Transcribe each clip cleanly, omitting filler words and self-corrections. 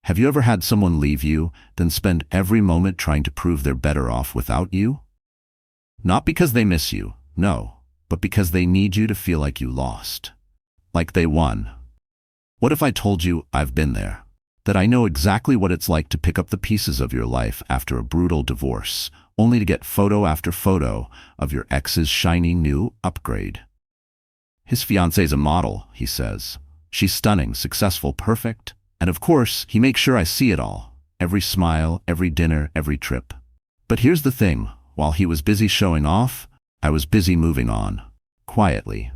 Have you ever had someone leave you, then spend every moment trying to prove they're better off without you? Not because they miss you, no, but because they need you to feel like you lost. Like they won. What if I told you I've been there? That I know exactly what it's like to pick up the pieces of your life after a brutal divorce, only to get photo after photo of your ex's shiny new upgrade. His fiancée's a model, he says. She's stunning, successful, perfect. And of course, he makes sure I see it all. Every smile, every dinner, every trip. But here's the thing. While he was busy showing off, I was busy moving on. Quietly.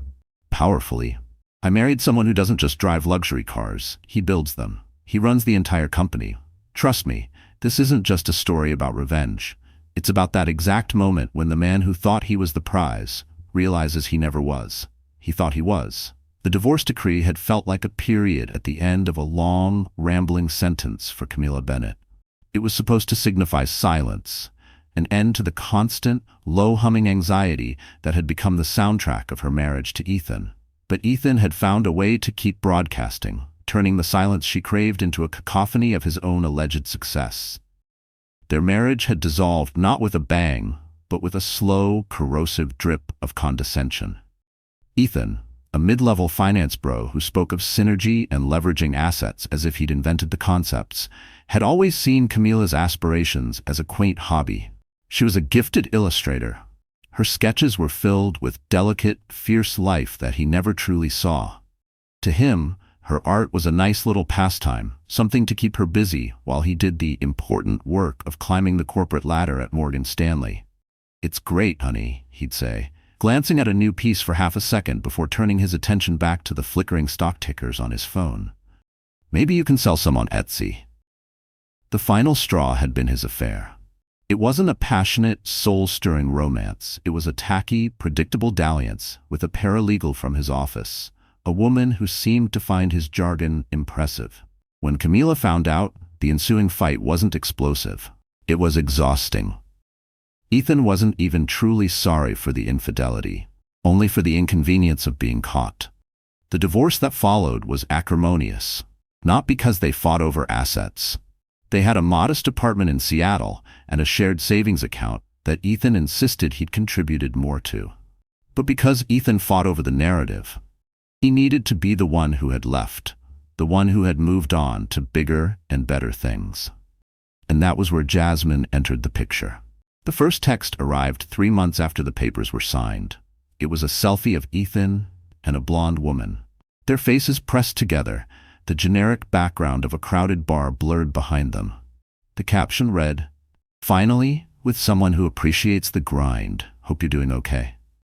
Powerfully. I married someone who doesn't just drive luxury cars. He builds them. He runs the entire company. Trust me, this isn't just a story about revenge. It's about that exact moment when the man who thought he was the prize realizes he never was. He thought he was. The divorce decree had felt like a period at the end of a long, rambling sentence for Camila Bennett. It was supposed to signify silence, an end to the constant, low-humming anxiety that had become the soundtrack of her marriage to Ethan. But Ethan had found a way to keep broadcasting, turning the silence she craved into a cacophony of his own alleged success. Their marriage had dissolved not with a bang, but with a slow, corrosive drip of condescension. Ethan, a mid-level finance bro who spoke of synergy and leveraging assets as if he'd invented the concepts, had always seen Camila's aspirations as a quaint hobby. She was a gifted illustrator. Her sketches were filled with delicate, fierce life that he never truly saw. To him, her art was a nice little pastime, something to keep her busy while he did the important work of climbing the corporate ladder at Morgan Stanley. "It's great, honey," he'd say, glancing at a new piece for half a second before turning his attention back to the flickering stock tickers on his phone. "Maybe you can sell some on Etsy." The final straw had been his affair. It wasn't a passionate, soul-stirring romance. It was a tacky, predictable dalliance with a paralegal from his office, a woman who seemed to find his jargon impressive. When Camila found out, the ensuing fight wasn't explosive. It was exhausting. Ethan wasn't even truly sorry for the infidelity, only for the inconvenience of being caught. The divorce that followed was acrimonious, not because they fought over assets. They had a modest apartment in Seattle and a shared savings account that Ethan insisted he'd contributed more to. But because Ethan fought over the narrative, he needed to be the one who had left, the one who had moved on to bigger and better things. And that was where Jasmine entered the picture. The first text arrived 3 months after the papers were signed. It was a selfie of Ethan and a blonde woman, their faces pressed together, the generic background of a crowded bar blurred behind them. The caption read, "Finally, with someone who appreciates the grind. Hope you're doing okay."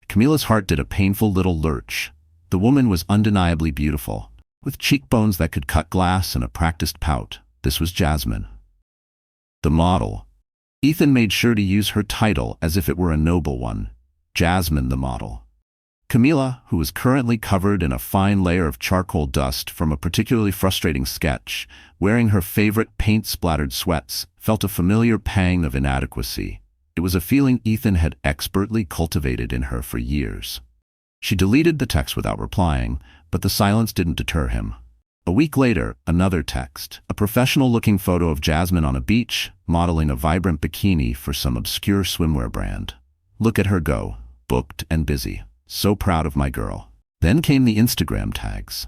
Camila's heart did a painful little lurch. The woman was undeniably beautiful, with cheekbones that could cut glass and a practiced pout. This was Jasmine. The model. Ethan made sure to use her title as if it were a noble one. Jasmine the model. Camila, who was currently covered in a fine layer of charcoal dust from a particularly frustrating sketch, wearing her favorite paint-splattered sweats, felt a familiar pang of inadequacy. It was a feeling Ethan had expertly cultivated in her for years. She deleted the text without replying, but the silence didn't deter him. A week later, another text, a professional-looking photo of Jasmine on a beach, modeling a vibrant bikini for some obscure swimwear brand. "Look at her go, booked and busy. So proud of my girl." Then came the Instagram tags.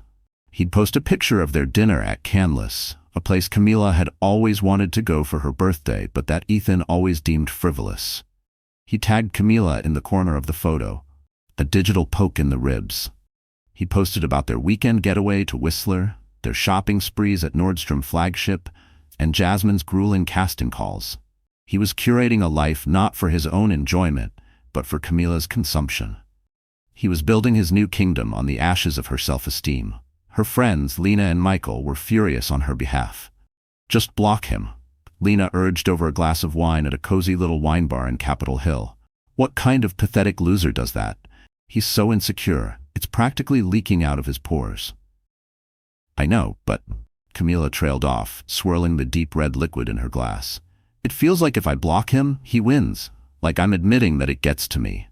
He'd post a picture of their dinner at Canlis, a place Camila had always wanted to go for her birthday, but that Ethan always deemed frivolous. He tagged Camila in the corner of the photo, a digital poke in the ribs. He posted about their weekend getaway to Whistler, their shopping sprees at Nordstrom flagship, and Jasmine's grueling casting calls. He was curating a life not for his own enjoyment, but for Camila's consumption. He was building his new kingdom on the ashes of her self-esteem. Her friends, Lena and Michael, were furious on her behalf. "Just block him," Lena urged over a glass of wine at a cozy little wine bar in Capitol Hill. "What kind of pathetic loser does that? He's so insecure, it's practically leaking out of his pores." "I know, but..." Camila trailed off, swirling the deep red liquid in her glass. "It feels like if I block him, he wins, like I'm admitting that it gets to me."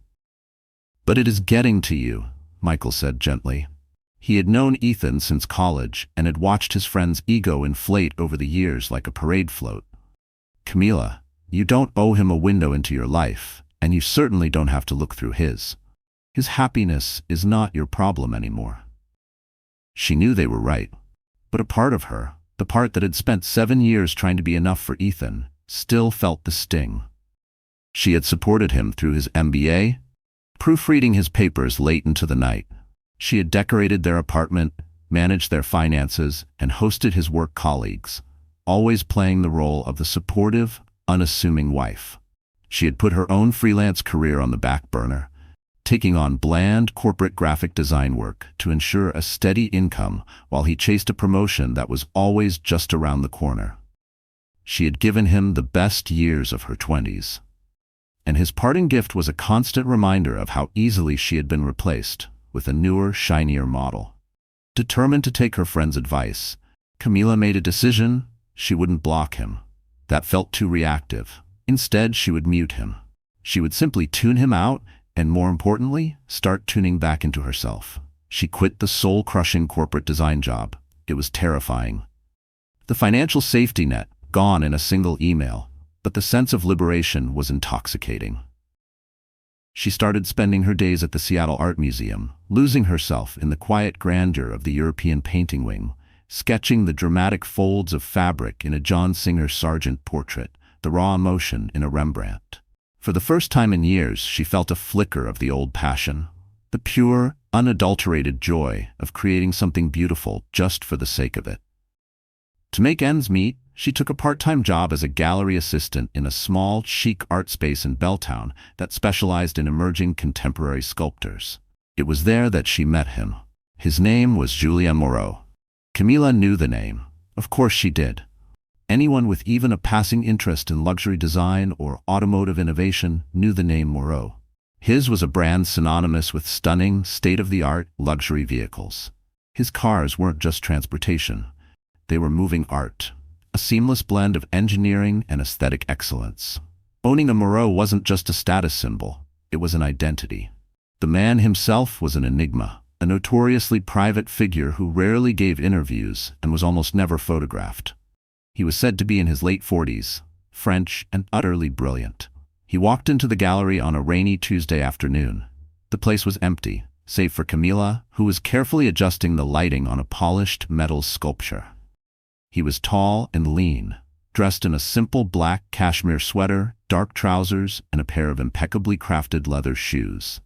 "But it is getting to you," Michael said gently. He had known Ethan since college and had watched his friend's ego inflate over the years like a parade float. Camila, you don't owe him a window into your life, and you certainly don't have to look through his. His happiness is not your problem anymore. She knew they were right, but a part of her, the part that had spent 7 years trying to be enough for Ethan, still felt the sting. She had supported him through his MBA, proofreading his papers late into the night. She had decorated their apartment, managed their finances, and hosted his work colleagues, always playing the role of the supportive, unassuming wife. She had put her own freelance career on the back burner, taking on bland corporate graphic design work to ensure a steady income while he chased a promotion that was always just around the corner. She had given him the best years of her 20s. And his parting gift was a constant reminder of how easily she had been replaced with a newer, shinier model. Determined to take her friend's advice, Camila made a decision. She wouldn't block him. That felt too reactive. Instead, she would mute him. She would simply tune him out and, more importantly, start tuning back into herself. She quit the soul-crushing corporate design job. It was terrifying. The financial safety net, gone in a single email, but the sense of liberation was intoxicating. She started spending her days at the Seattle Art Museum, losing herself in the quiet grandeur of the European painting wing, sketching the dramatic folds of fabric in a John Singer Sargent portrait, the raw emotion in a Rembrandt. For the first time in years, she felt a flicker of the old passion, the pure, unadulterated joy of creating something beautiful just for the sake of it. To make ends meet, she took a part-time job as a gallery assistant in a small, chic art space in Belltown that specialized in emerging contemporary sculptors. It was there that she met him. His name was Julien Moreau. Camila knew the name. Of course she did. Anyone with even a passing interest in luxury design or automotive innovation knew the name Moreau. His was a brand synonymous with stunning, state-of-the-art luxury vehicles. His cars weren't just transportation. They were moving art, a seamless blend of engineering and aesthetic excellence. Owning a Moreau wasn't just a status symbol, it was an identity. The man himself was an enigma, a notoriously private figure who rarely gave interviews and was almost never photographed. He was said to be in his late 40s, French and utterly brilliant. He walked into the gallery on a rainy Tuesday afternoon. The place was empty, save for Camila, who was carefully adjusting the lighting on a polished metal sculpture. He was tall and lean, dressed in a simple black cashmere sweater, dark trousers, and a pair of impeccably crafted leather shoes.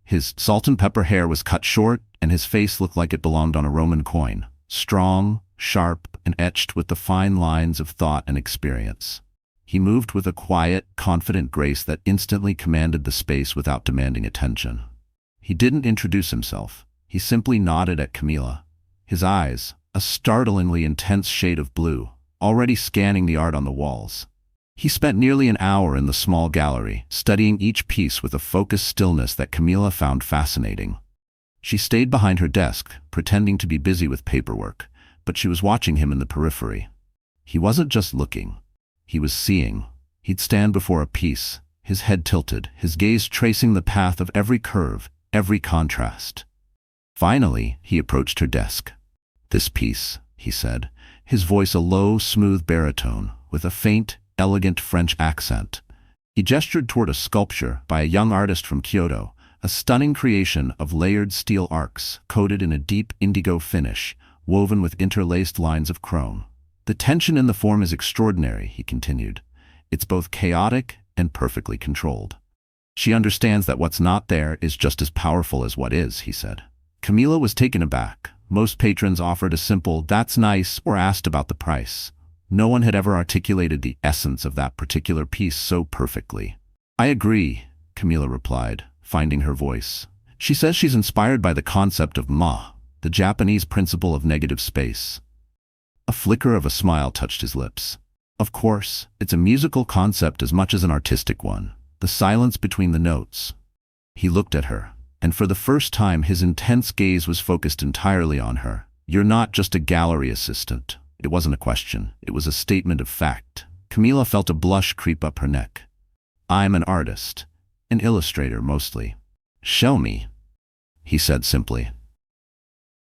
His salt and pepper hair was cut short, and his face looked like it belonged on a Roman coin, strong, sharp, and etched with the fine lines of thought and experience. He moved with a quiet, confident grace that instantly commanded the space without demanding attention. He didn't introduce himself. He simply nodded at Camila. His eyes, a startlingly intense shade of blue, already scanning the art on the walls. He spent nearly an hour in the small gallery, studying each piece with a focused stillness that Camila found fascinating. She stayed behind her desk, pretending to be busy with paperwork, but she was watching him in the periphery. He wasn't just looking. He was seeing. He'd stand before a piece, his head tilted, his gaze tracing the path of every curve, every contrast. Finally, he approached her desk. "This piece," he said, his voice a low, smooth baritone, with a faint, elegant French accent. He gestured toward a sculpture by a young artist from Kyoto, a stunning creation of layered steel arcs, coated in a deep indigo finish, woven with interlaced lines of chrome. "The tension in the form is extraordinary," he continued. "It's both chaotic and perfectly controlled. She understands that what's not there is just as powerful as what is," he said. Camila was taken aback. Most patrons offered a simple, "That's nice," or asked about the price. No one had ever articulated the essence of that particular piece so perfectly. "I agree," Camila replied, finding her voice. "She says she's inspired by the concept of ma, the Japanese principle of negative space." A flicker of a smile touched his lips. "Of course, it's a musical concept as much as an artistic one. The silence between the notes." He looked at her, and for the first time his intense gaze was focused entirely on her. "You're not just a gallery assistant." It wasn't a question, it was a statement of fact. Camila felt a blush creep up her neck. "I'm an artist. An illustrator, mostly." "Show me," he said simply.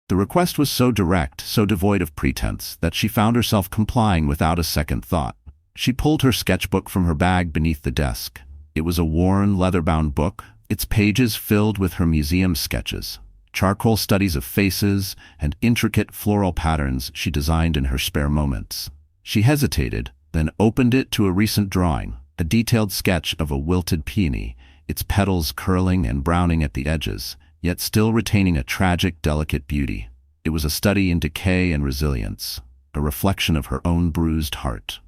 The request was so direct, so devoid of pretense, that she found herself complying without a second thought. She pulled her sketchbook from her bag beneath the desk. It was a worn, leather-bound book, its pages filled with her museum sketches, charcoal studies of faces, and intricate floral patterns she designed in her spare moments. She hesitated, then opened it to a recent drawing, a detailed sketch of a wilted peony, its petals curling and browning at the edges, yet still retaining a tragic, delicate beauty. It was a study in decay and resilience, a reflection of her own bruised heart.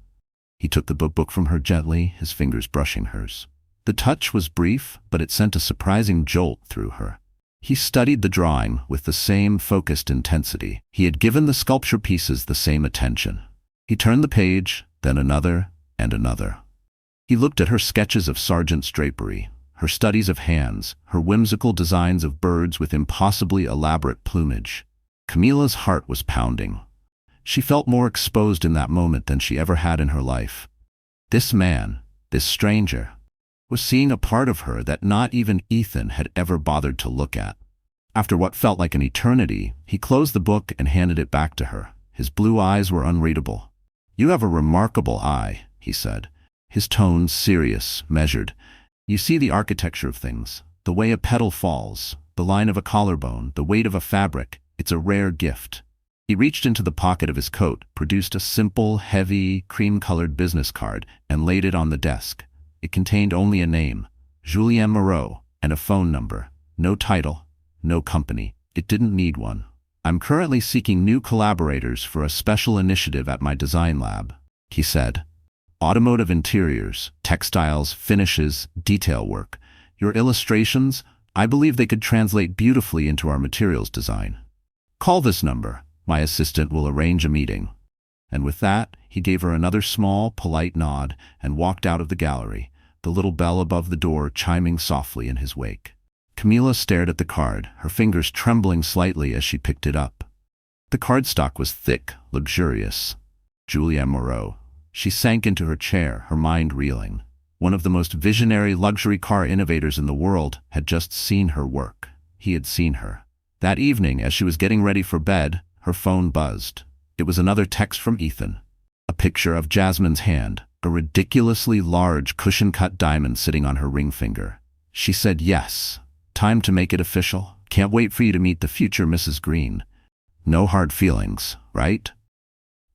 He took the book from her gently, his fingers brushing hers. The touch was brief, but it sent a surprising jolt through her. He studied the drawing with the same focused intensity. He had given the sculpture pieces the same attention. He turned the page, then another and another. He looked at her sketches of sergeant's drapery, her studies of hands, her whimsical designs of birds with impossibly elaborate plumage. Camila's heart was pounding. She felt more exposed in that moment than she ever had in her life. This man, this stranger, was seeing a part of her that not even Ethan had ever bothered to look at. After what felt like an eternity, he closed the book and handed it back to her. His blue eyes were unreadable. "You have a remarkable eye," he said, his tone serious, measured. "You see the architecture of things, the way a petal falls, the line of a collarbone, the weight of a fabric. It's a rare gift." He reached into the pocket of his coat, produced a simple, heavy, cream-colored business card, and laid it on the desk. It contained only a name, Julien Moreau, and a phone number. No title, no company. It didn't need one. "I'm currently seeking new collaborators for a special initiative at my design lab," he said. "Automotive interiors, textiles, finishes, detail work. Your illustrations, I believe they could translate beautifully into our materials design. Call this number. My assistant will arrange a meeting." And with that, he gave her another small, polite nod and walked out of the gallery, the little bell above the door chiming softly in his wake. Camila stared at the card, her fingers trembling slightly as she picked it up. The cardstock was thick, luxurious. Julien Moreau. She sank into her chair, her mind reeling. One of the most visionary luxury car innovators in the world had just seen her work. He had seen her. That evening, as she was getting ready for bed, her phone buzzed. It was another text from Ethan. A picture of Jasmine's hand, a ridiculously large cushion-cut diamond sitting on her ring finger. She said yes. "Time to make it official. Can't wait for you to meet the future Mrs. Green. No hard feelings, right?"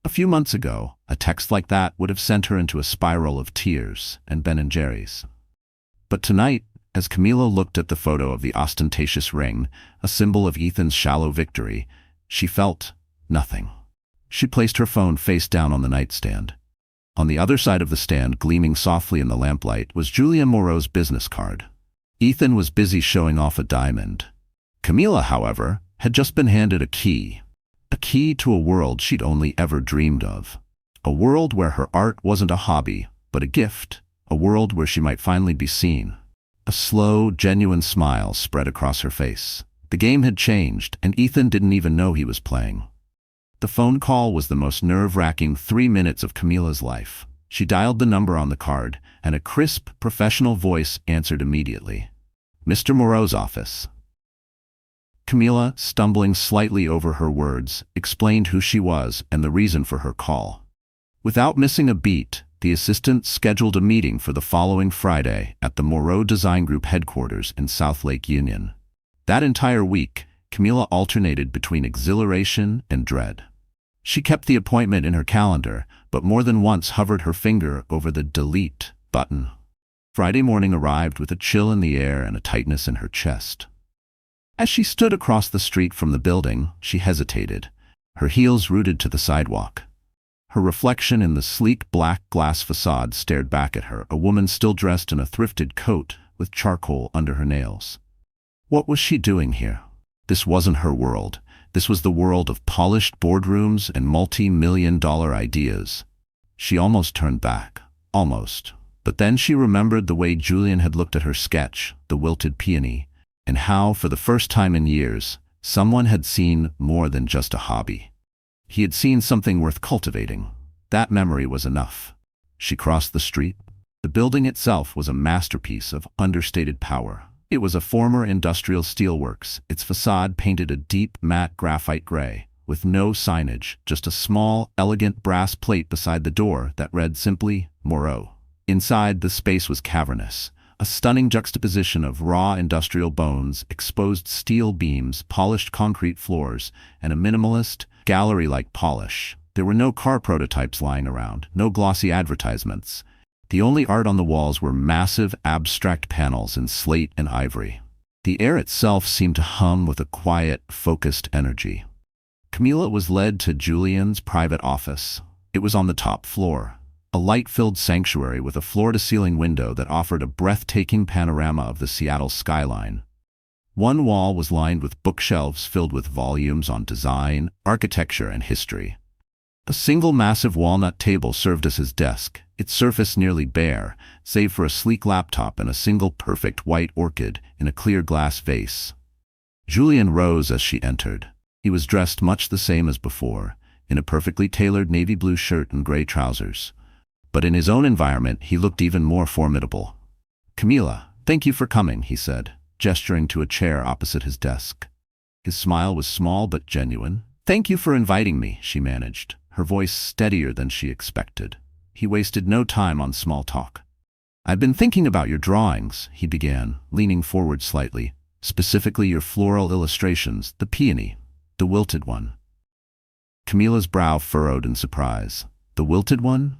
A few months ago, a text like that would have sent her into a spiral of tears and Ben & Jerry's. But tonight, as Camila looked at the photo of the ostentatious ring, a symbol of Ethan's shallow victory, she felt nothing. She placed her phone face down on the nightstand. On the other side of the stand, gleaming softly in the lamplight, was Julien Moreau's business card. Ethan was busy showing off a diamond. Camila, however, had just been handed a key to a world she'd only ever dreamed of. A world where her art wasn't a hobby, but a gift. A world where she might finally be seen. A slow, genuine smile spread across her face. The game had changed, and Ethan didn't even know he was playing. The phone call was the most nerve-wracking 3 minutes of Camila's life. She dialed the number on the card, and a crisp, professional voice answered immediately. "Mr. Moreau's office." Camila, stumbling slightly over her words, explained who she was and the reason for her call. Without missing a beat, the assistant scheduled a meeting for the following Friday at the Moreau Design Group headquarters in South Lake Union. That entire week, Camila alternated between exhilaration and dread. She kept the appointment in her calendar, but more than once hovered her finger over the delete button. Friday morning arrived with a chill in the air and a tightness in her chest. As she stood across the street from the building, she hesitated, her heels rooted to the sidewalk. Her reflection in the sleek black glass facade stared back at her, a woman still dressed in a thrifted coat with charcoal under her nails. What was she doing here? This wasn't her world. This was the world of polished boardrooms and multi-million-dollar ideas. She almost turned back. Almost. But then she remembered the way Julien had looked at her sketch, the wilted peony, and how, for the first time in years, someone had seen more than just a hobby. He had seen something worth cultivating. That memory was enough. She crossed the street. The building itself was a masterpiece of understated power. It was a former industrial steelworks, its facade painted a deep matte graphite gray, with no signage, just a small, elegant brass plate beside the door that read simply, Moreau. Inside, the space was cavernous, a stunning juxtaposition of raw industrial bones, exposed steel beams, polished concrete floors, and a minimalist, gallery-like polish. There were no car prototypes lying around, no glossy advertisements. The only art on the walls were massive, abstract panels in slate and ivory. The air itself seemed to hum with a quiet, focused energy. Camila was led to Julian's private office. It was on the top floor, a light-filled sanctuary with a floor-to-ceiling window that offered a breathtaking panorama of the Seattle skyline. One wall was lined with bookshelves filled with volumes on design, architecture, and history. A single massive walnut table served as his desk, its surface nearly bare, save for a sleek laptop and a single perfect white orchid in a clear glass vase. Julian rose as she entered. He was dressed much the same as before, in a perfectly tailored navy blue shirt and gray trousers. But in his own environment, he looked even more formidable. "Camila, thank you for coming," he said, gesturing to a chair opposite his desk. His smile was small but genuine. "Thank you for inviting me," she managed, her voice steadier than she expected. He wasted no time on small talk. "I've been thinking about your drawings," he began, leaning forward slightly, "specifically your floral illustrations, the peony, the wilted one." Camila's brow furrowed in surprise. "The wilted one?"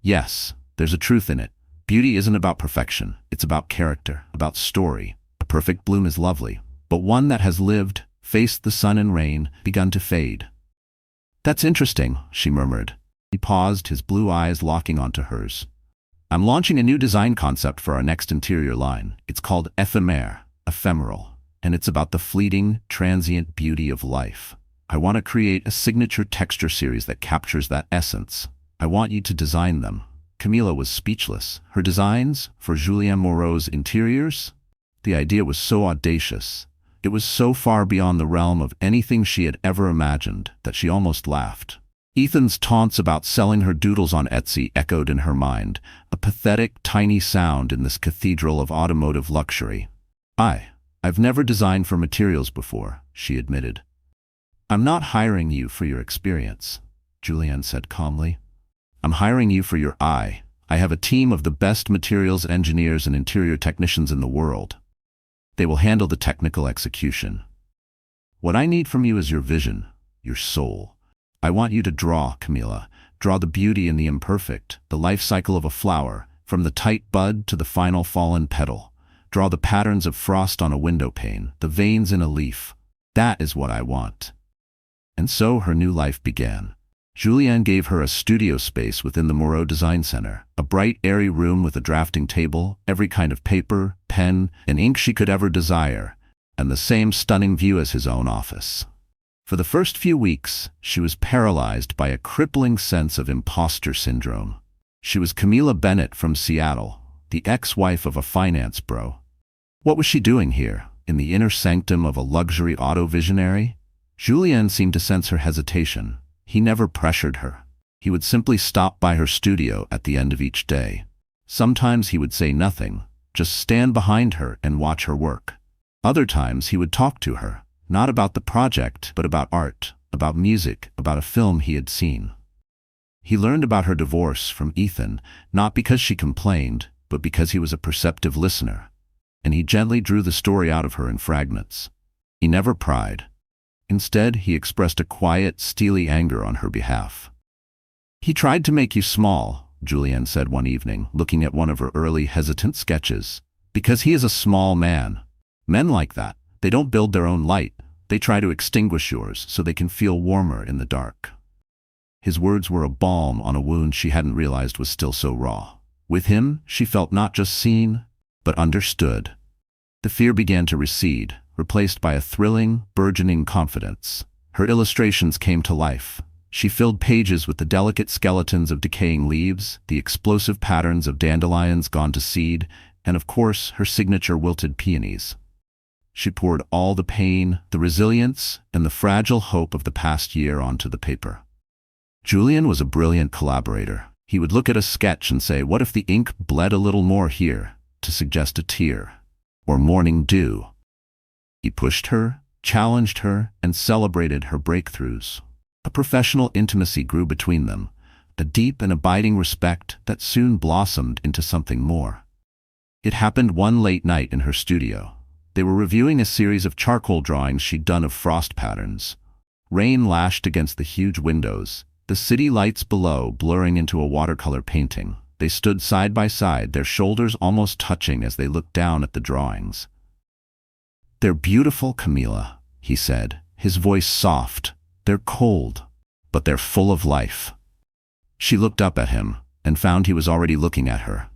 "Yes, there's a truth in it. Beauty isn't about perfection, it's about character, about story. A perfect bloom is lovely, but one that has lived, faced the sun and rain, begun to fade." "That's interesting," she murmured. He paused, his blue eyes locking onto hers. "I'm launching a new design concept for our next interior line. It's called ephemeral, and it's about the fleeting, transient beauty of life. I want to create a signature texture series that captures that essence. I want you to design them." Camila was speechless. Her designs for Julien Moreau's interiors? The idea was so audacious. It was so far beyond the realm of anything she had ever imagined that she almost laughed. Ethan's taunts about selling her doodles on Etsy echoed in her mind, a pathetic, tiny sound in this cathedral of automotive luxury. I've never designed for materials before," she admitted. "I'm not hiring you for your experience," Julien said calmly. "I'm hiring you for your eye. I have a team of the best materials engineers and interior technicians in the world. They will handle the technical execution. What I need from you is your vision, your soul. I want you to draw, Camila. Draw the beauty in the imperfect, the life cycle of a flower, from the tight bud to the final fallen petal. Draw the patterns of frost on a window pane, the veins in a leaf. That is what I want." And so her new life began. Julien gave her a studio space within the Moreau Design Center, a bright, airy room with a drafting table, every kind of paper, pen, and ink she could ever desire, and the same stunning view as his own office. For the first few weeks, she was paralyzed by a crippling sense of imposter syndrome. She was Camila Bennett from Seattle, the ex-wife of a finance bro. What was she doing here, in the inner sanctum of a luxury auto visionary? Julien seemed to sense her hesitation. He never pressured her. He would simply stop by her studio at the end of each day. Sometimes he would say nothing, just stand behind her and watch her work. Other times he would talk to her, not about the project, but about art, about music, about a film he had seen. He learned about her divorce from Ethan, not because she complained, but because he was a perceptive listener, and he gently drew the story out of her in fragments. He never pried. Instead, he expressed a quiet, steely anger on her behalf. "He tried to make you small," Julien said one evening, looking at one of her early, hesitant sketches. "Because he is a small man. Men like that, they don't build their own light. They try to extinguish yours so they can feel warmer in the dark." His words were a balm on a wound she hadn't realized was still so raw. With him, she felt not just seen, but understood. The fear began to recede, replaced by a thrilling, burgeoning confidence. Her illustrations came to life. She filled pages with the delicate skeletons of decaying leaves, the explosive patterns of dandelions gone to seed, and of course, her signature wilted peonies. She poured all the pain, the resilience, and the fragile hope of the past year onto the paper. Julien was a brilliant collaborator. He would look at a sketch and say, "What if the ink bled a little more here?" to suggest a tear. or morning dew. He pushed her, challenged her, and celebrated her breakthroughs. A professional intimacy grew between them, a deep and abiding respect that soon blossomed into something more. It happened one late night in her studio. They were reviewing a series of charcoal drawings she'd done of frost patterns. Rain lashed against the huge windows, the city lights below blurring into a watercolor painting. They stood side by side, their shoulders almost touching as they looked down at the drawings. "They're beautiful, Camila," he said, his voice soft. "They're cold, but they're full of life." She looked up at him and found he was already looking at her.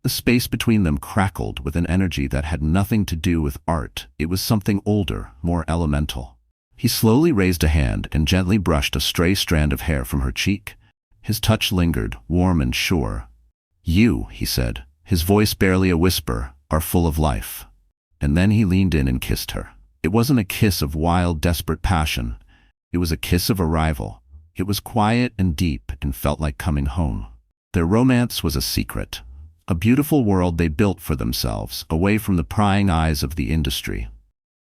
The space between them crackled with an energy that had nothing to do with art. It was something older, more elemental. He slowly raised a hand and gently brushed a stray strand of hair from her cheek. His touch lingered, warm and sure. "You," he said, his voice barely a whisper, "are full of life." And then he leaned in and kissed her. It wasn't a kiss of wild, desperate passion. It was a kiss of arrival. It was quiet and deep and felt like coming home. Their romance was a secret, a beautiful world they built for themselves, away from the prying eyes of the industry.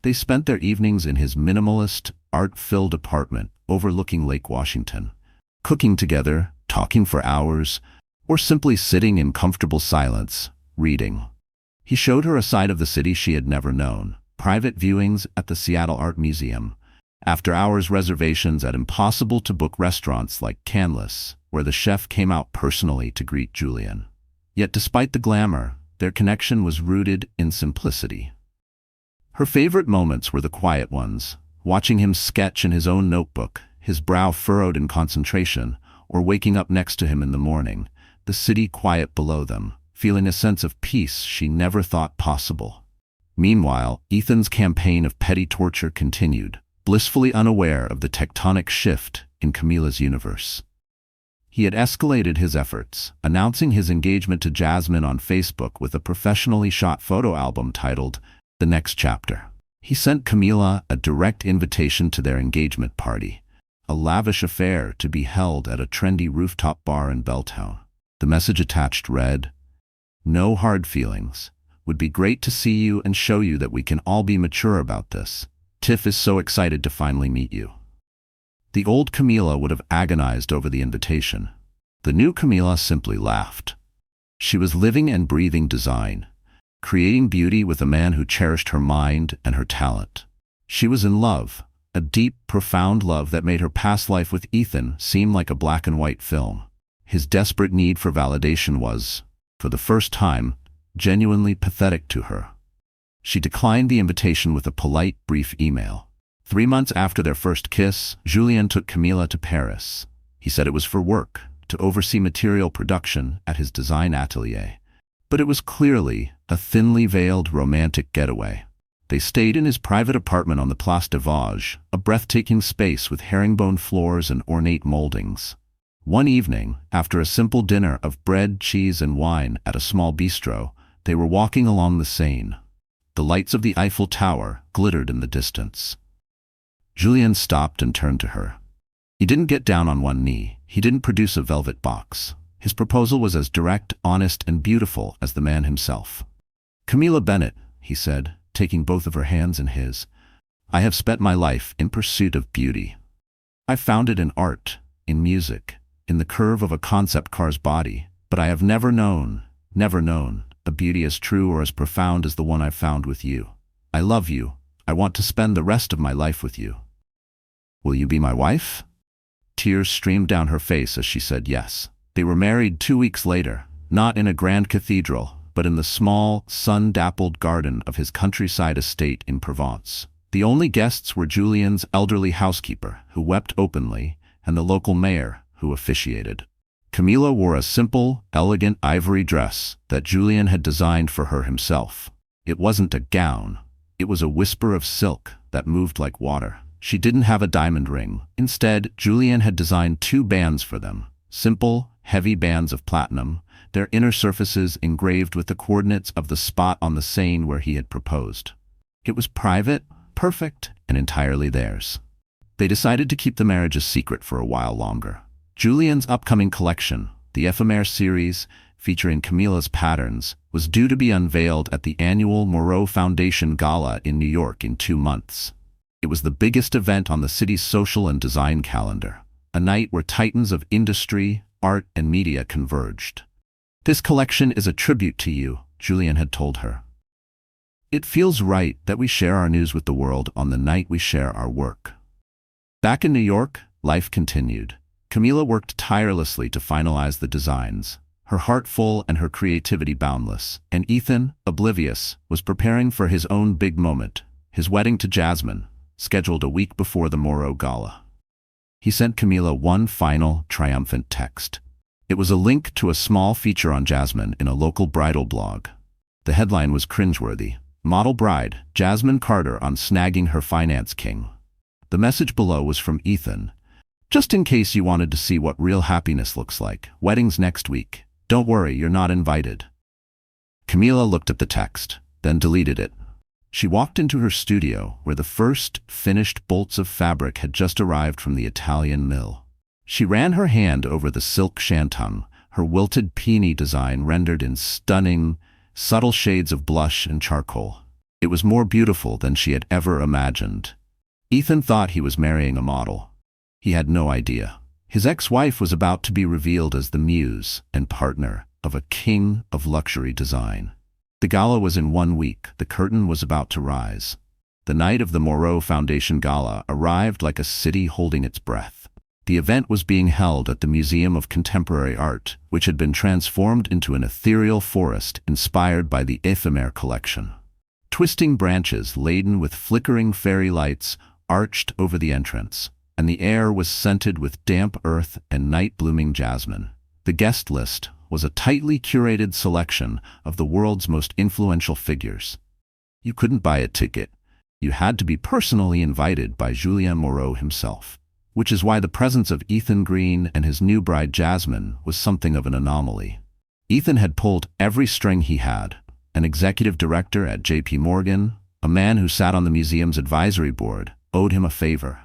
They spent their evenings in his minimalist, art-filled apartment overlooking Lake Washington, cooking together, talking for hours, or simply sitting in comfortable silence, reading. He showed her a side of the city she had never known, private viewings at the Seattle Art Museum, after-hours reservations at impossible-to-book restaurants like Canlis, where the chef came out personally to greet Julian. Yet despite the glamour, their connection was rooted in simplicity. Her favorite moments were the quiet ones, watching him sketch in his own notebook, his brow furrowed in concentration, or waking up next to him in the morning, the city quiet below them, feeling a sense of peace she never thought possible. Meanwhile, Ethan's campaign of petty torture continued, blissfully unaware of the tectonic shift in Camila's universe. He had escalated his efforts, announcing his engagement to Jasmine on Facebook with a professionally shot photo album titled The Next Chapter. He sent Camila a direct invitation to their engagement party, a lavish affair to be held at a trendy rooftop bar in Belltown. The message attached read, "No hard feelings. Would be great to see you and show you that we can all be mature about this. Tiff is so excited to finally meet you." The old Camila would have agonized over the invitation. The new Camila simply laughed. She was living and breathing design, creating beauty with a man who cherished her mind and her talent. She was in love, a deep, profound love that made her past life with Ethan seem like a black and white film. His desperate need for validation was, for the first time, genuinely pathetic to her. She declined the invitation with a polite, brief email. 3 months after their first kiss, Julien took Camila to Paris. He said it was for work, to oversee material production at his design atelier. But it was clearly a thinly veiled romantic getaway. They stayed in his private apartment on the Place des Vosges, a breathtaking space with herringbone floors and ornate moldings. One evening, after a simple dinner of bread, cheese, and wine at a small bistro, they were walking along the Seine. The lights of the Eiffel Tower glittered in the distance. Julien stopped and turned to her. He didn't get down on one knee. He didn't produce a velvet box. His proposal was as direct, honest, and beautiful as the man himself. "Camila Bennett," he said, taking both of her hands in his, "I have spent my life in pursuit of beauty. I found it in art, in music, in the curve of a concept car's body, but I have never known a beauty as true or as profound as the one I found with you. I love you. I want to spend the rest of my life with you. Will you be my wife?" Tears streamed down her face as she said yes. They were married 2 weeks later, not in a grand cathedral, but in the small, sun-dappled garden of his countryside estate in Provence. The only guests were Julien's elderly housekeeper, who wept openly, and the local mayor, who officiated. Camila wore a simple, elegant ivory dress that Julien had designed for her himself. It wasn't a gown. It was a whisper of silk that moved like water. She didn't have a diamond ring. Instead, Julien had designed 2 bands for them, simple, heavy bands of platinum, their inner surfaces engraved with the coordinates of the spot on the Seine where he had proposed. It was private, perfect, and entirely theirs. They decided to keep the marriage a secret for a while longer. Julien's upcoming collection, the Ephemer series, featuring Camila's patterns, was due to be unveiled at the annual Moreau Foundation Gala in New York in 2 months. It was the biggest event on the city's social and design calendar, a night where titans of industry, art, and media converged. "This collection is a tribute to you," Julian had told her. "It feels right that we share our news with the world on the night we share our work." Back in New York, life continued. Camila worked tirelessly to finalize the designs, her heart full and her creativity boundless, and Ethan, oblivious, was preparing for his own big moment, his wedding to Jasmine, scheduled a week before the Moreau Gala. He sent Camila one final, triumphant text. It was a link to a small feature on Jasmine in a local bridal blog. The headline was cringeworthy: "Model Bride, Jasmine Carter on snagging her finance king." The message below was from Ethan. "Just in case you wanted to see what real happiness looks like, wedding's next week. Don't worry, you're not invited." Camila looked at the text, then deleted it. She walked into her studio, where the first finished bolts of fabric had just arrived from the Italian mill. She ran her hand over the silk shantung, her wilted peony design rendered in stunning, subtle shades of blush and charcoal. It was more beautiful than she had ever imagined. Ethan thought he was marrying a model. He had no idea. His ex-wife was about to be revealed as the muse and partner of a king of luxury design. The gala was in 1 week. The curtain was about to rise. The night of the Moreau Foundation Gala arrived like a city holding its breath. The event was being held at the Museum of Contemporary Art, which had been transformed into an ethereal forest inspired by the Ephemer collection. Twisting branches laden with flickering fairy lights arched over the entrance, and the air was scented with damp earth and night-blooming jasmine. The guest list was a tightly curated selection of the world's most influential figures. You couldn't buy a ticket. You had to be personally invited by Julian Moreau himself, which is why the presence of Ethan Green and his new bride Jasmine was something of an anomaly. Ethan had pulled every string he had: an executive director at J.P. Morgan, a man who sat on the museum's advisory board, owed him a favor.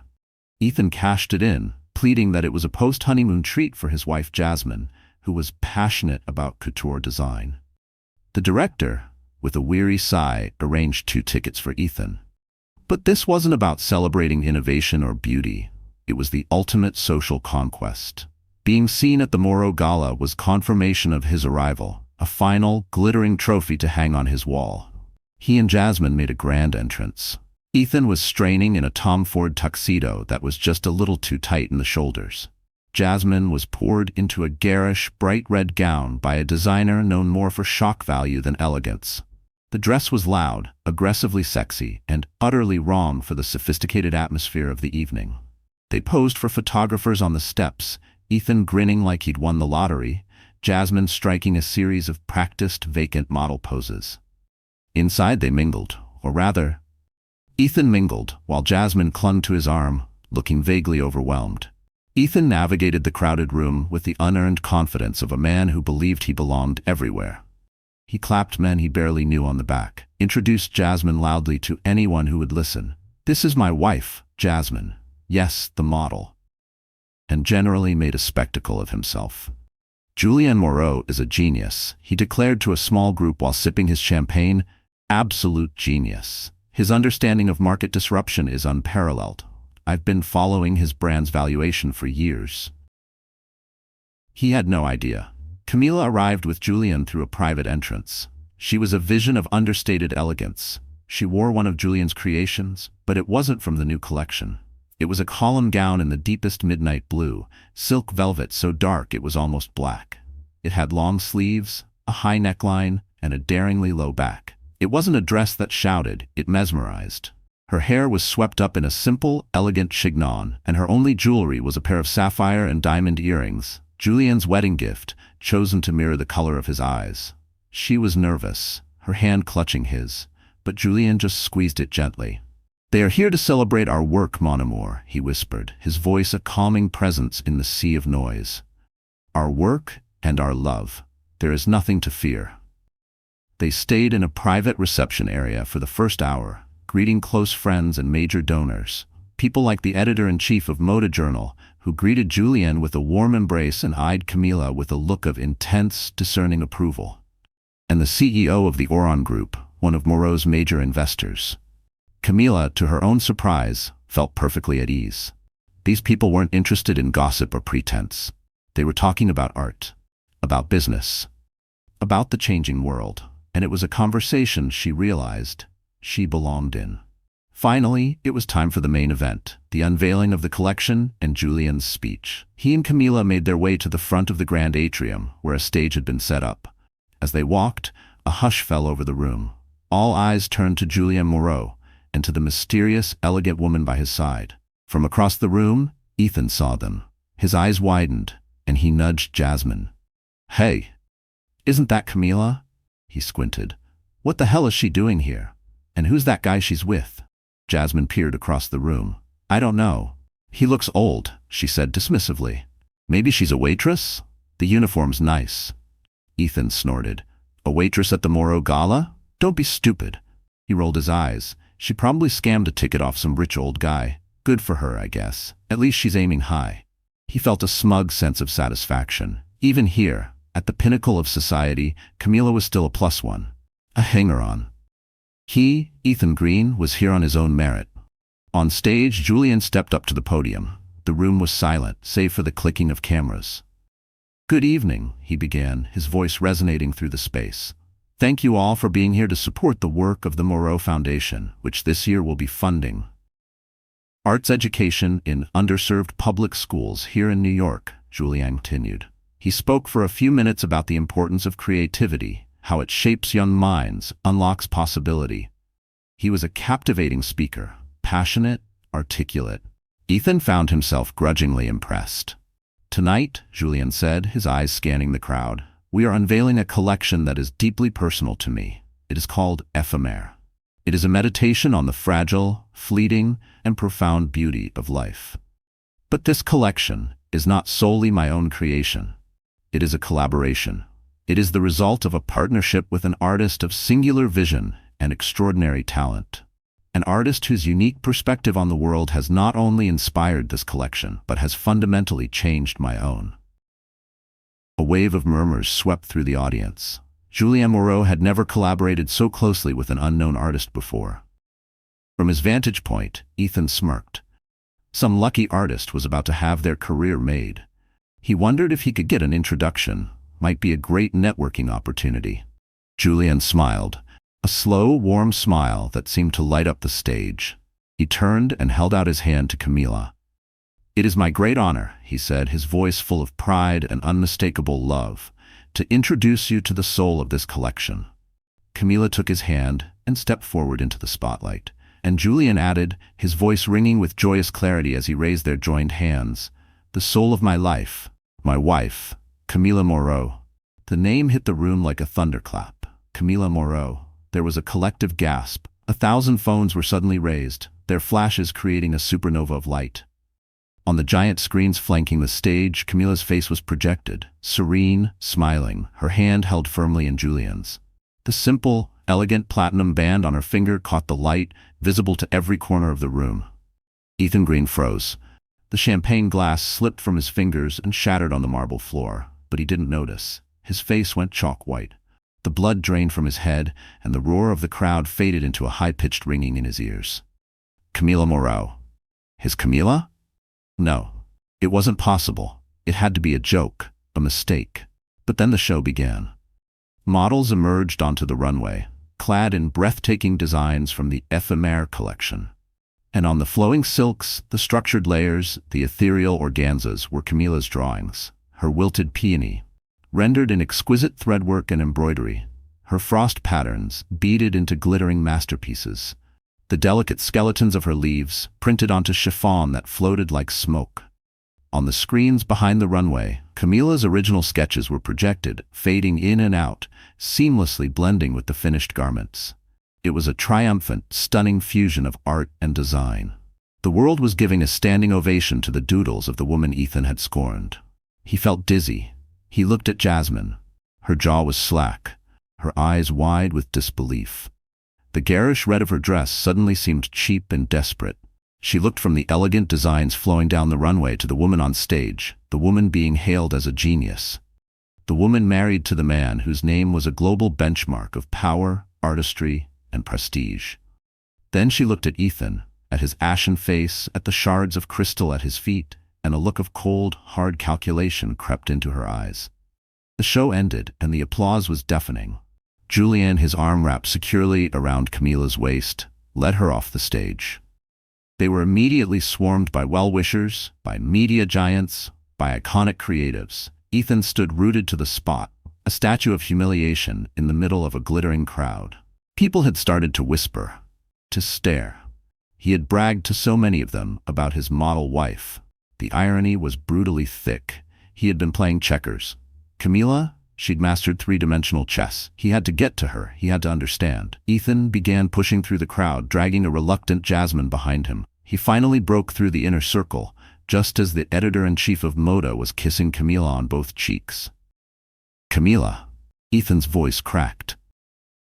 Ethan cashed it in, pleading that it was a post-honeymoon treat for his wife Jasmine, who was passionate about couture design. The director, with a weary sigh, arranged 2 tickets for Ethan. But this wasn't about celebrating innovation or beauty. It was the ultimate social conquest. Being seen at the Moreau Gala was confirmation of his arrival, a final, glittering trophy to hang on his wall. He and Jasmine made a grand entrance. Ethan was straining in a Tom Ford tuxedo that was just a little too tight in the shoulders. Jasmine was poured into a garish, bright red gown by a designer known more for shock value than elegance. The dress was loud, aggressively sexy, and utterly wrong for the sophisticated atmosphere of the evening. They posed for photographers on the steps, Ethan grinning like he'd won the lottery, Jasmine striking a series of practiced vacant model poses. Inside they mingled, or rather, Ethan mingled, while Jasmine clung to his arm, looking vaguely overwhelmed. Ethan navigated the crowded room with the unearned confidence of a man who believed he belonged everywhere. He clapped men he barely knew on the back, introduced Jasmine loudly to anyone who would listen. "This is my wife, Jasmine. Yes, the model." And generally made a spectacle of himself. "Julian Moreau is a genius," he declared to a small group while sipping his champagne. "Absolute genius. His understanding of market disruption is unparalleled. I've been following his brand's valuation for years." He had no idea. Camila arrived with Julian through a private entrance. She was a vision of understated elegance. She wore one of Julian's creations, but it wasn't from the new collection. It was a column gown in the deepest midnight blue, silk velvet so dark it was almost black. It had long sleeves, a high neckline, and a daringly low back. It wasn't a dress that shouted, it mesmerized. Her hair was swept up in a simple, elegant chignon, and her only jewelry was a pair of sapphire and diamond earrings, Julian's wedding gift, chosen to mirror the color of his eyes. She was nervous, her hand clutching his, but Julian just squeezed it gently. "They are here to celebrate our work, mon amour," he whispered, his voice a calming presence in the sea of noise. "Our work and our love. There is nothing to fear." They stayed in a private reception area for the first hour, greeting close friends and major donors, people like the editor-in-chief of Moda Journal, who greeted Julian with a warm embrace and eyed Camila with a look of intense, discerning approval. And the CEO of the Oron Group, one of Moreau's major investors. Camila, to her own surprise, felt perfectly at ease. These people weren't interested in gossip or pretense. They were talking about art, about business, about the changing world, and it was a conversation she realized she belonged in. Finally, it was time for the main event, the unveiling of the collection and Julian's speech. He and Camila made their way to the front of the grand atrium, where a stage had been set up. As they walked, a hush fell over the room. All eyes turned to Julian Moreau and to the mysterious, elegant woman by his side. From across the room, Ethan saw them. His eyes widened, and he nudged Jasmine. "Hey, isn't that Camila?" He squinted. "What the hell is she doing here? And who's that guy she's with?" Jasmine peered across the room. "I don't know. He looks old," she said dismissively. "Maybe she's a waitress? The uniform's nice." Ethan snorted. "A waitress at the Moreau Gala? Don't be stupid." He rolled his eyes. "She probably scammed a ticket off some rich old guy. Good for her, I guess. At least she's aiming high." He felt a smug sense of satisfaction. Even here, at the pinnacle of society, Camila was still a plus one. A hanger-on. He, Ethan Green, was here on his own merit. On stage, Julian stepped up to the podium. The room was silent, save for the clicking of cameras. "Good evening," he began, his voice resonating through the space. "Thank you all for being here to support the work of the Moreau Foundation, which this year will be funding arts education in underserved public schools here in New York," Julian continued. He spoke for a few minutes about the importance of creativity, how it shapes young minds, unlocks possibility. He was a captivating speaker, passionate, articulate. Ethan found himself grudgingly impressed. "Tonight," Julian said, his eyes scanning the crowd, "we are unveiling a collection that is deeply personal to me. It is called Ephemer. It is a meditation on the fragile, fleeting, and profound beauty of life. But this collection is not solely my own creation. It is a collaboration. It is the result of a partnership with an artist of singular vision and extraordinary talent. An artist whose unique perspective on the world has not only inspired this collection, but has fundamentally changed my own." A wave of murmurs swept through the audience. Julian Moreau had never collaborated so closely with an unknown artist before. From his vantage point, Ethan smirked. Some lucky artist was about to have their career made. He wondered if he could get an introduction. Might be a great networking opportunity. Julian smiled, a slow, warm smile that seemed to light up the stage. He turned and held out his hand to Camila. "It is my great honor," he said, his voice full of pride and unmistakable love, "to introduce you to the soul of this collection." Camila took his hand and stepped forward into the spotlight, and Julian added, his voice ringing with joyous clarity as he raised their joined hands, "The soul of my life, my wife, Camila Moreau." The name hit the room like a thunderclap. Camila Moreau. There was a collective gasp. 1,000 phones were suddenly raised, their flashes creating a supernova of light. On the giant screens flanking the stage, Camila's face was projected, serene, smiling, her hand held firmly in Julian's. The simple, elegant platinum band on her finger caught the light, visible to every corner of the room. Ethan Green froze. The champagne glass slipped from his fingers and shattered on the marble floor, but he didn't notice. His face went chalk white. The blood drained from his head, and the roar of the crowd faded into a high-pitched ringing in his ears. Camila Moreau. His Camila? No, it wasn't possible. It had to be a joke, a mistake. But then the show began. Models emerged onto the runway, clad in breathtaking designs from the Ephemer collection. And on the flowing silks, the structured layers, the ethereal organzas were Camila's drawings, her wilted peony, rendered in exquisite threadwork and embroidery, her frost patterns beaded into glittering masterpieces, the delicate skeletons of her leaves printed onto chiffon that floated like smoke. On the screens behind the runway, Camila's original sketches were projected, fading in and out, seamlessly blending with the finished garments. It was a triumphant, stunning fusion of art and design. The world was giving a standing ovation to the doodles of the woman Ethan had scorned. He felt dizzy. He looked at Jasmine. Her jaw was slack, her eyes wide with disbelief. The garish red of her dress suddenly seemed cheap and desperate. She looked from the elegant designs flowing down the runway to the woman on stage, the woman being hailed as a genius. The woman married to the man whose name was a global benchmark of power, artistry, and prestige. Then she looked at Ethan, at his ashen face, at the shards of crystal at his feet, and a look of cold, hard calculation crept into her eyes. The show ended, and the applause was deafening. Julian, his arm wrapped securely around Camila's waist, led her off the stage. They were immediately swarmed by well-wishers, by media giants, by iconic creatives. Ethan stood rooted to the spot, a statue of humiliation in the middle of a glittering crowd. People had started to whisper, to stare. He had bragged to so many of them about his model wife. The irony was brutally thick. He had been playing checkers. Camila? She'd mastered three-dimensional chess. He had to get to her. He had to understand. Ethan began pushing through the crowd, dragging a reluctant Jasmine behind him. He finally broke through the inner circle, just as the editor-in-chief of Moda was kissing Camila on both cheeks. Camila. Ethan's voice cracked.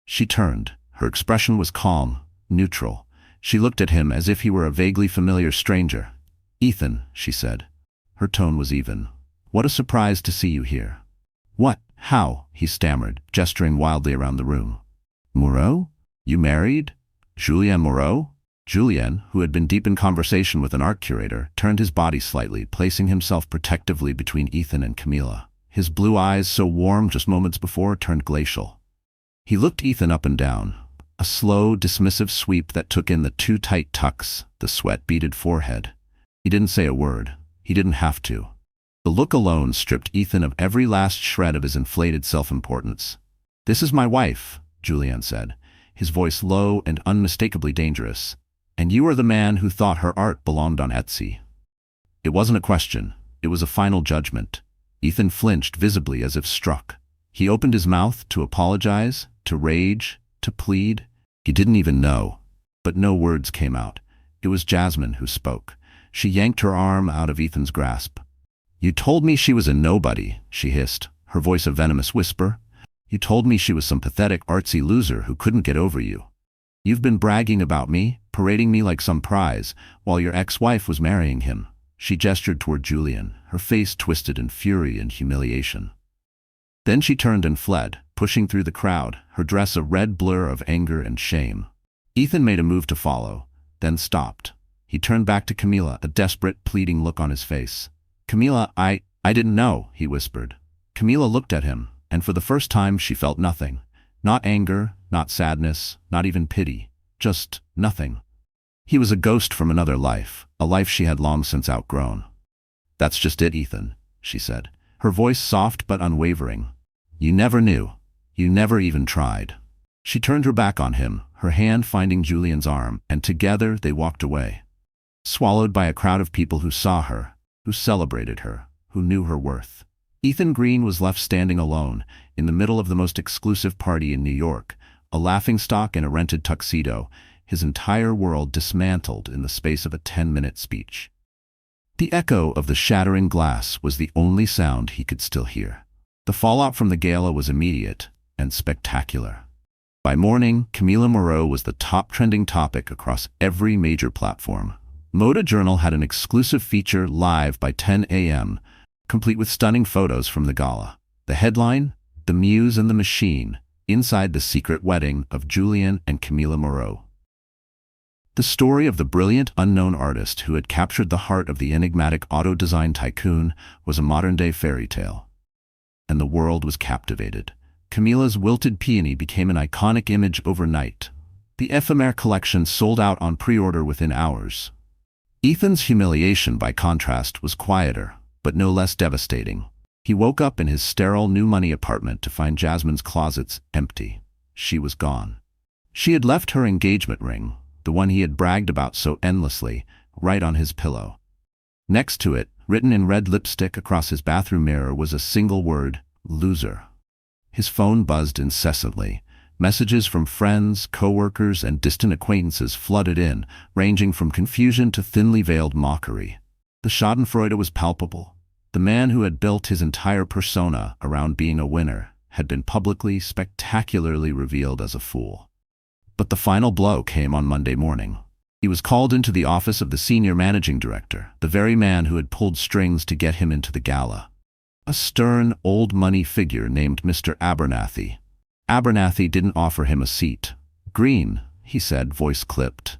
She turned. Her expression was calm, neutral. She looked at him as if he were a vaguely familiar stranger. Ethan, she said. Her tone was even. What a surprise to see you here. What? How? He stammered, gesturing wildly around the room. Moreau? You married? Julien Moreau? Julien, who had been deep in conversation with an art curator, turned his body slightly, placing himself protectively between Ethan and Camila. His blue eyes, so warm just moments before, turned glacial. He looked Ethan up and down, a slow, dismissive sweep that took in the two tight tucks, the sweat-beaded forehead. He didn't say a word. He didn't have to. The look alone stripped Ethan of every last shred of his inflated self-importance. This is my wife, Julien said, his voice low and unmistakably dangerous. And you are the man who thought her art belonged on Etsy. It wasn't a question. It was a final judgment. Ethan flinched visibly as if struck. He opened his mouth to apologize, to rage, to plead. He didn't even know. But no words came out. It was Jasmine who spoke. She yanked her arm out of Ethan's grasp. You told me she was a nobody, she hissed, her voice a venomous whisper. You told me she was some pathetic artsy loser who couldn't get over you. You've been bragging about me, parading me like some prize, while your ex-wife was marrying him. She gestured toward Julien, her face twisted in fury and humiliation. Then she turned and fled, pushing through the crowd, her dress a red blur of anger and shame. Ethan made a move to follow, then stopped. He turned back to Camila, a desperate, pleading look on his face. Camila, I didn't know, he whispered. Camila looked at him, and for the first time she felt nothing. Not anger, not sadness, not even pity. Just nothing. He was a ghost from another life, a life she had long since outgrown. That's just it, Ethan, she said, her voice soft but unwavering. You never knew. You never even tried. She turned her back on him, her hand finding Julian's arm, and together they walked away. Swallowed by a crowd of people who saw her, who celebrated her, who knew her worth. Ethan Green was left standing alone, in the middle of the most exclusive party in New York, a laughingstock in a rented tuxedo, his entire world dismantled in the space of a 10-minute speech. The echo of the shattering glass was the only sound he could still hear. The fallout from the gala was immediate and spectacular. By morning, Camila Moreau was the top trending topic across every major platform. Moda Journal had an exclusive feature live by 10 a.m., complete with stunning photos from the gala. The headline, The Muse and the Machine, inside the secret wedding of Julien and Camila Moreau. The story of the brilliant unknown artist who had captured the heart of the enigmatic auto design tycoon was a modern-day fairy tale. And the world was captivated. Camila's wilted peony became an iconic image overnight. The ephemera collection sold out on pre-order within hours. Ethan's humiliation, by contrast, was quieter, but no less devastating. He woke up in his sterile new money apartment to find Jasmine's closets empty. She was gone. She had left her engagement ring, the one he had bragged about so endlessly, right on his pillow. Next to it, written in red lipstick across his bathroom mirror, was a single word, loser. His phone buzzed incessantly. Messages from friends, co-workers, and distant acquaintances flooded in, ranging from confusion to thinly veiled mockery. The schadenfreude was palpable. The man who had built his entire persona around being a winner had been publicly, spectacularly revealed as a fool. But the final blow came on Monday morning. He was called into the office of the senior managing director, the very man who had pulled strings to get him into the gala. A stern, old money figure named Mr. Abernathy. Abernathy didn't offer him a seat. "Green," he said, voice clipped.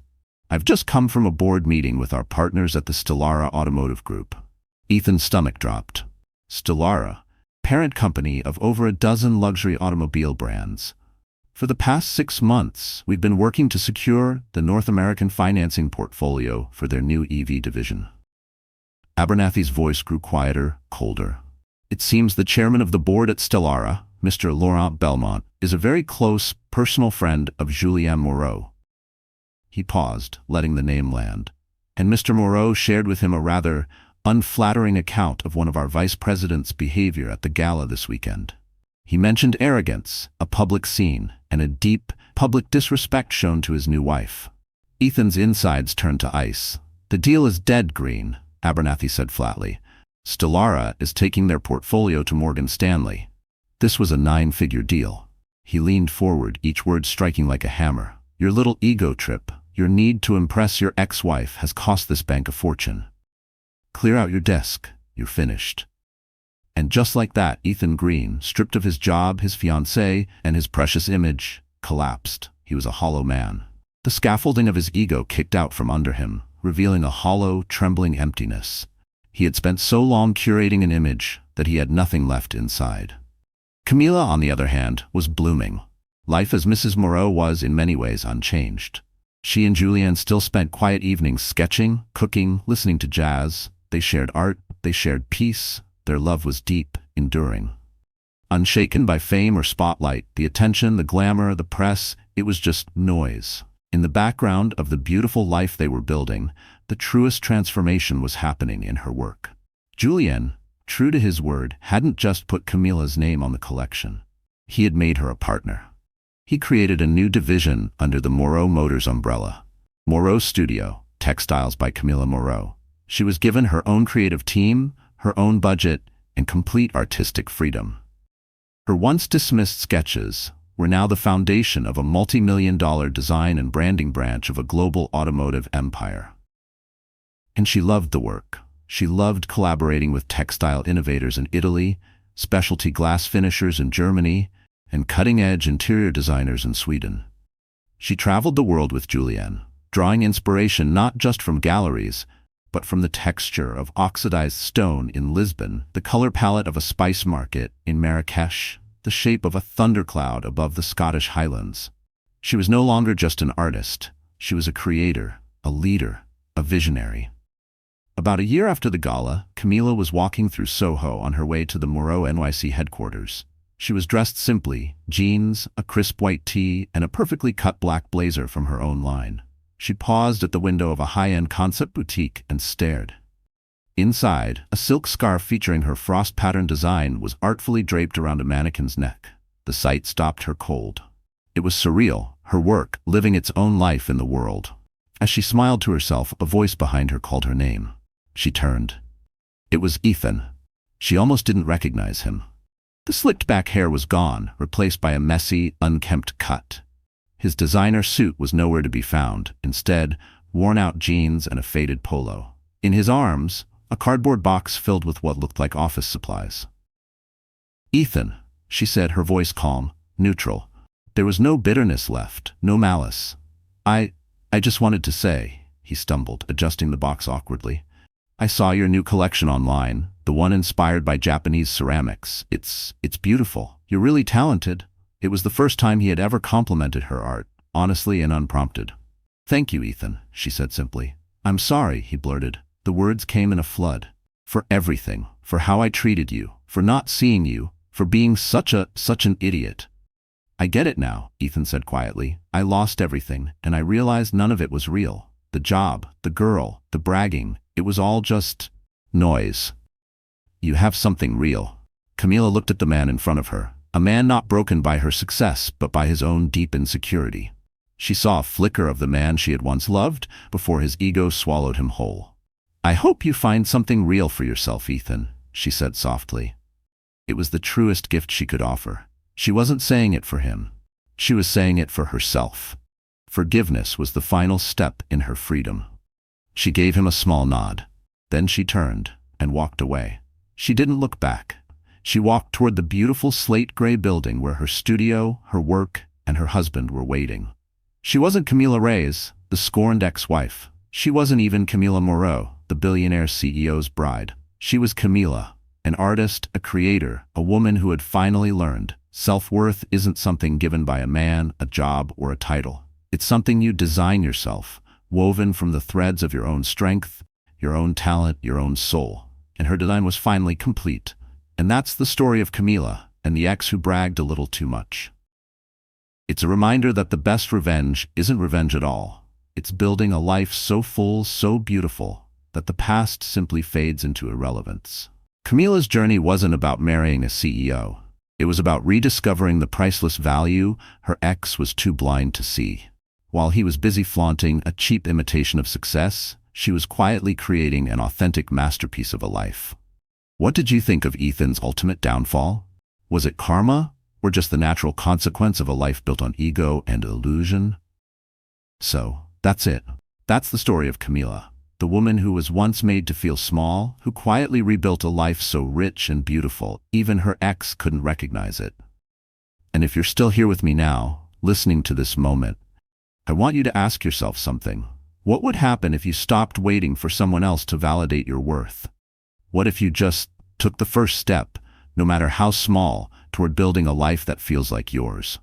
"I've just come from a board meeting with our partners at the Stellara Automotive Group." Ethan's stomach dropped. Stellara, parent company of over a dozen luxury automobile brands. "For the past 6 months, we've been working to secure the North American financing portfolio for their new EV division." Abernathy's voice grew quieter, colder. "It seems the chairman of the board at Stellara, Mr. Laurent Belmont, is a very close, personal friend of Julien Moreau." He paused, letting the name land. "And Mr. Moreau shared with him a rather unflattering account of one of our vice president's behavior at the gala this weekend. He mentioned arrogance, a public scene, and a deep, public disrespect shown to his new wife." Ethan's insides turned to ice. "The deal is dead, Green," Abernathy said flatly. "Stellara is taking their portfolio to Morgan Stanley." This was a 9-figure deal. He leaned forward, each word striking like a hammer. "Your little ego trip, your need to impress your ex-wife has cost this bank a fortune. Clear out your desk, you're finished." And just like that, Ethan Green, stripped of his job, his fiancée, and his precious image, collapsed. He was a hollow man. The scaffolding of his ego kicked out from under him, revealing a hollow, trembling emptiness. He had spent so long curating an image that he had nothing left inside. Camila, on the other hand, was blooming. Life as Mrs. Moreau was in many ways unchanged. She and Julien still spent quiet evenings sketching, cooking, listening to jazz. They shared art, they shared peace. Their love was deep, enduring. Unshaken by fame or spotlight, the attention, the glamour, the press, it was just noise. In the background of the beautiful life they were building, the truest transformation was happening in her work. Julien, true to his word, hadn't just put Camila's name on the collection. He had made her a partner. He created a new division under the Moreau Motors umbrella. Moreau Studio, Textiles by Camila Moreau. She was given her own creative team, her own budget, and complete artistic freedom. Her once dismissed sketches were now the foundation of a multi-million-dollar design and branding branch of a global automotive empire. And she loved the work. She loved collaborating with textile innovators in Italy, specialty glass finishers in Germany, and cutting-edge interior designers in Sweden. She traveled the world with Julien, drawing inspiration not just from galleries, but from the texture of oxidized stone in Lisbon, the color palette of a spice market in Marrakesh, the shape of a thundercloud above the Scottish Highlands. She was no longer just an artist. She was a creator, a leader, a visionary. About a year after the gala, Camila was walking through Soho on her way to the Moreau NYC headquarters. She was dressed simply, jeans, a crisp white tee, and a perfectly cut black blazer from her own line. She paused at the window of a high-end concept boutique and stared. Inside, a silk scarf featuring her frost-pattern design was artfully draped around a mannequin's neck. The sight stopped her cold. It was surreal, her work living its own life in the world. As she smiled to herself, a voice behind her called her name. She turned. It was Ethan. She almost didn't recognize him. The slicked-back hair was gone, replaced by a messy, unkempt cut. His designer suit was nowhere to be found, instead, worn-out jeans and a faded polo. In his arms, a cardboard box filled with what looked like office supplies. "Ethan," she said, her voice calm, neutral. There was no bitterness left, no malice. I just wanted to say," he stumbled, adjusting the box awkwardly. "I saw your new collection online, the one inspired by Japanese ceramics. It's beautiful. You're really talented." It was the first time he had ever complimented her art, honestly and unprompted. "Thank you, Ethan," she said simply. "I'm sorry," he blurted. The words came in a flood. "For everything, for how I treated you, for not seeing you, for being such an idiot." "I get it now," Ethan said quietly. "I lost everything, and I realized none of it was real. The job, the girl, the bragging, it was all just noise. You have something real." Camila looked at the man in front of her. A man not broken by her success, but by his own deep insecurity. She saw a flicker of the man she had once loved before his ego swallowed him whole. "I hope you find something real for yourself, Ethan," she said softly. It was the truest gift she could offer. She wasn't saying it for him. She was saying it for herself. Forgiveness was the final step in her freedom. She gave him a small nod. Then she turned and walked away. She didn't look back. She walked toward the beautiful slate-gray building where her studio, her work, and her husband were waiting. She wasn't Camila Reyes, the scorned ex-wife. She wasn't even Camila Moreau, the billionaire CEO's bride. She was Camila, an artist, a creator, a woman who had finally learned self-worth isn't something given by a man, a job, or a title. It's something you design yourself, woven from the threads of your own strength, your own talent, your own soul. And her design was finally complete. And that's the story of Camila and the ex who bragged a little too much. It's a reminder that the best revenge isn't revenge at all. It's building a life so full, so beautiful, that the past simply fades into irrelevance. Camila's journey wasn't about marrying a CEO. It was about rediscovering the priceless value her ex was too blind to see. While he was busy flaunting a cheap imitation of success, she was quietly creating an authentic masterpiece of a life. What did you think of Ethan's ultimate downfall? Was it karma, or just the natural consequence of a life built on ego and illusion? So, that's it. That's the story of Camila, the woman who was once made to feel small, who quietly rebuilt a life so rich and beautiful, even her ex couldn't recognize it. And if you're still here with me now, listening to this moment, I want you to ask yourself something. What would happen if you stopped waiting for someone else to validate your worth? What if you just took the first step, no matter how small, toward building a life that feels like yours?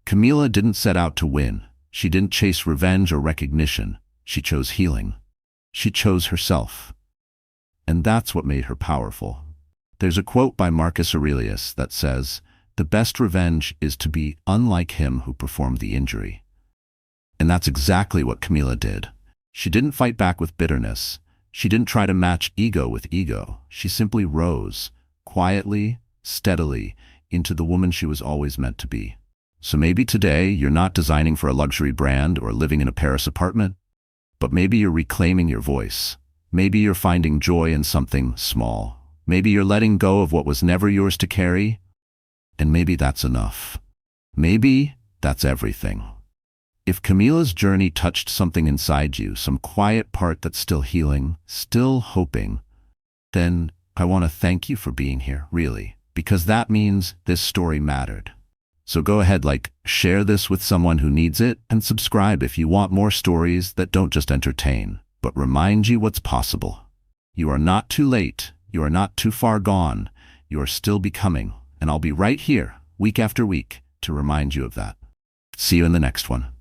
Camila didn't set out to win. She didn't chase revenge or recognition. She chose healing. She chose herself. And that's what made her powerful. There's a quote by Marcus Aurelius that says, "The best revenge is to be unlike him who performed the injury." And that's exactly what Camila did. She didn't fight back with bitterness. She didn't try to match ego with ego. She simply rose, quietly, steadily, into the woman she was always meant to be. So maybe today you're not designing for a luxury brand or living in a Paris apartment, but maybe you're reclaiming your voice. Maybe you're finding joy in something small. Maybe you're letting go of what was never yours to carry, and maybe that's enough. Maybe that's everything. If Camila's journey touched something inside you, some quiet part that's still healing, still hoping, then I want to thank you for being here, really, because that means this story mattered. So go ahead, share this with someone who needs it, and subscribe if you want more stories that don't just entertain, but remind you what's possible. You are not too late. You are not too far gone. You are still becoming, and I'll be right here, week after week, to remind you of that. See you in the next one.